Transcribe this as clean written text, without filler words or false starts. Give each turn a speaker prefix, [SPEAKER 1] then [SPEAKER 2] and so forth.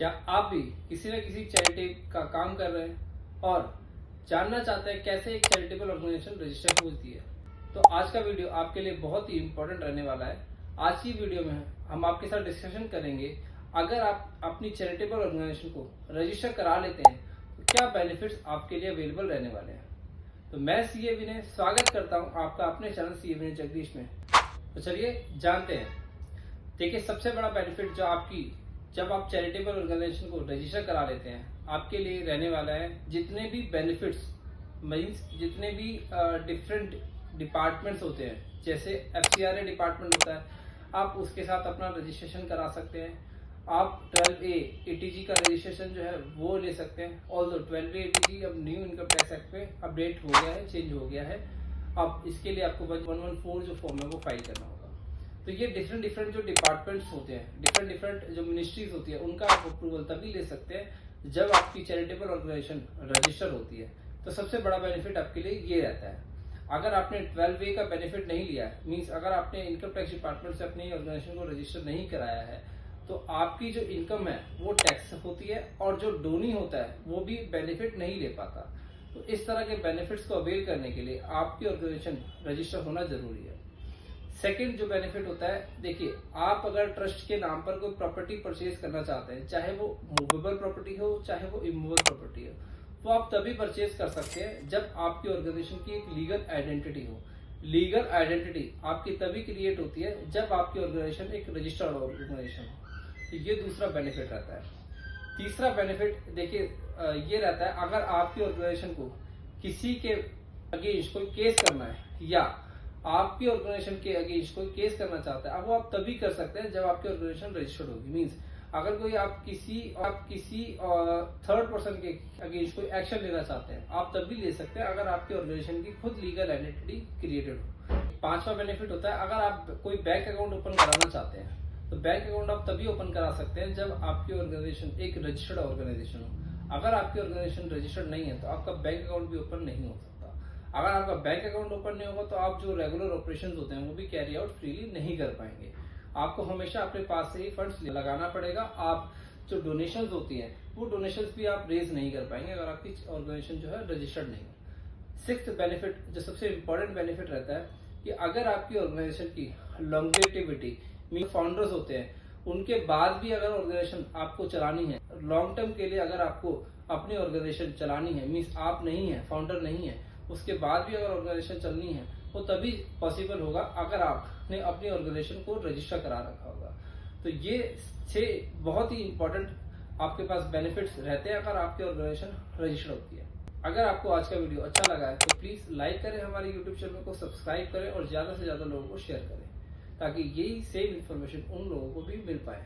[SPEAKER 1] क्या आप भी किसी न किसी चैरिटी का काम कर रहे हैं और जानना चाहते हैं कैसे एक चैरिटेबल ऑर्गेनाइजेशन रजिस्टर होती है? तो आज का वीडियो आपके लिए बहुत ही इंपॉर्टेंट रहने वाला है। आज की वीडियो में हम आपके साथ डिस्कशन करेंगे, अगर आप अपनी चैरिटेबल ऑर्गेनाइजेशन को रजिस्टर करा लेते हैं तो क्या बेनिफिट्स आपके लिए अवेलेबल रहने वाले हैं। तो मैं सीए विनय स्वागत करता हूं आपका अपने चैनल सीए विनय जगदीश में। तो चलिए जानते हैं। देखिए, सबसे बड़ा बेनिफिट जो आपकी जब आप चैरिटेबल ऑर्गेनाइजेशन को रजिस्टर करा लेते हैं आपके लिए रहने वाला है, जितने भी बेनिफिट्स मीन्स जितने भी डिफरेंट डिपार्टमेंट्स होते हैं, जैसे एफसीआरए डिपार्टमेंट होता है, आप उसके साथ अपना रजिस्ट्रेशन करा सकते हैं। आप 12A एटीजी का रजिस्ट्रेशन जो है वो ले सकते हैं। ऑल्सो 12A एटीजी अब न्यू इनकम टैक्स एक्ट में अपडेट हो गया है, चेंज हो गया है। अब इसके लिए आपको 114 जो फॉर्म है वो फाइल करना होगा। तो ये डिफरेंट जो डिपार्टमेंट्स होते हैं, डिफरेंट जो मिनिस्ट्रीज होती है, उनका आप अप्रूवल तभी ले सकते हैं जब आपकी चैरिटेबल ऑर्गेनाइजेशन रजिस्टर होती है। तो सबसे बड़ा बेनिफिट आपके लिए ये रहता है। अगर आपने 12A का बेनिफिट नहीं लिया है, मीन्स अगर आपने इनकम टैक्स डिपार्टमेंट से अपनी ऑर्गेनाइजेशन को रजिस्टर नहीं कराया है, तो आपकी जो इनकम है वो टैक्स होती है और जो डोनी होता है वो भी बेनिफिट नहीं ले पाता। तो इस तरह के बेनिफिट्स को अवेल करने के लिए आपकी ऑर्गेनाइजेशन रजिस्टर होना जरूरी है। सेकंड जो बेनिफिट होता है, देखिए, आप अगर ट्रस्ट के नाम पर कोई प्रॉपर्टी परचेज करना चाहते हैं, चाहे वो मूवेबल प्रॉपर्टी हो चाहे वो इमूवेबल प्रॉपर्टी हो, वो आप तभी परचेज कर सकते हैं जब आपकी ऑर्गेनाइजेशन की एक लीगल आइडेंटिटी हो। लीगल आइडेंटिटी आपकी तभी क्रिएट होती है जब आपकी ऑर्गेनाइजेशन एक रजिस्टर्ड ऑर्गेनाइजेशन हो। तो ये दूसरा बेनिफिट रहता है। तीसरा बेनिफिट देखिए ये रहता है, अगर आपकी ऑर्गेनाइजेशन को किसी के अगेंस्ट कोई केस करना है या आपकी ऑर्गेनाइजेशन के अगेंस्ट कोई केस करना चाहता है, अब वो आप तभी कर सकते हैं जब आपकी ऑर्गेनाइजेशन रजिस्टर्ड होगी। मींस अगर कोई आप किसी थर्ड पर्सन के अगेंस्ट कोई एक्शन लेना चाहते हैं, आप तभी ले सकते हैं अगर आपकी ऑर्गेनाइजेशन की खुद लीगल आइडेंटिटी क्रिएटेड हो। पांचवा बेनिफिट होता है, अगर आप कोई बैंक अकाउंट ओपन कराना चाहते हैं तो बैंक अकाउंट आप तभी ओपन करा सकते हैं जब आपकी ऑर्गेनाइजेशन एक रजिस्टर्ड ऑर्गेनाइजेशन हो। अगर आपकी ऑर्गेनाइजेशन रजिस्टर्ड नहीं है तो आपका बैंक अकाउंट भी ओपन नहीं हो सकता। अगर आपका बैंक अकाउंट ओपन नहीं होगा तो आप जो रेगुलर ऑपरेशंस होते हैं वो भी कैरी आउट फ्रीली नहीं कर पाएंगे। आपको हमेशा अपने पास से ही फंड्स लगाना पड़ेगा। आप जो डोनेशंस होती हैं वो डोनेशंस भी आप रेज नहीं कर पाएंगे अगर आपकी ऑर्गेनाइजेशन जो है रजिस्टर्ड नहीं है। सिक्स्थ बेनिफिट जो सबसे इंपॉर्टेंट बेनिफिट रहता है कि अगर आपकी ऑर्गेनाइजेशन की लॉन्गेटिविटी फाउंडर्स होते हैं, उनके बाद भी अगर ऑर्गेनाइजेशन आपको चलानी है लॉन्ग टर्म के लिए, अगर आपको अपनी ऑर्गेनाइजेशन चलानी है, मीन्स आप नहीं है, फाउंडर नहीं है, उसके बाद भी अगर ऑर्गेनाइजेशन चलनी है वो तभी पॉसिबल होगा अगर आपने अपनी ऑर्गेनाइजेशन को रजिस्टर करा रखा होगा। तो ये 6 बहुत ही इंपॉर्टेंट आपके पास बेनिफिट्स रहते हैं अगर आपकी ऑर्गेनाइजेशन रजिस्टर होती है। अगर आपको आज का वीडियो अच्छा लगा है तो प्लीज लाइक करें, हमारे यूट्यूब चैनल को सब्सक्राइब करें और ज्यादा से ज्यादा लोगों को शेयर करें ताकि यही सेम इन्फॉर्मेशन उन लोगों को भी मिल पाए।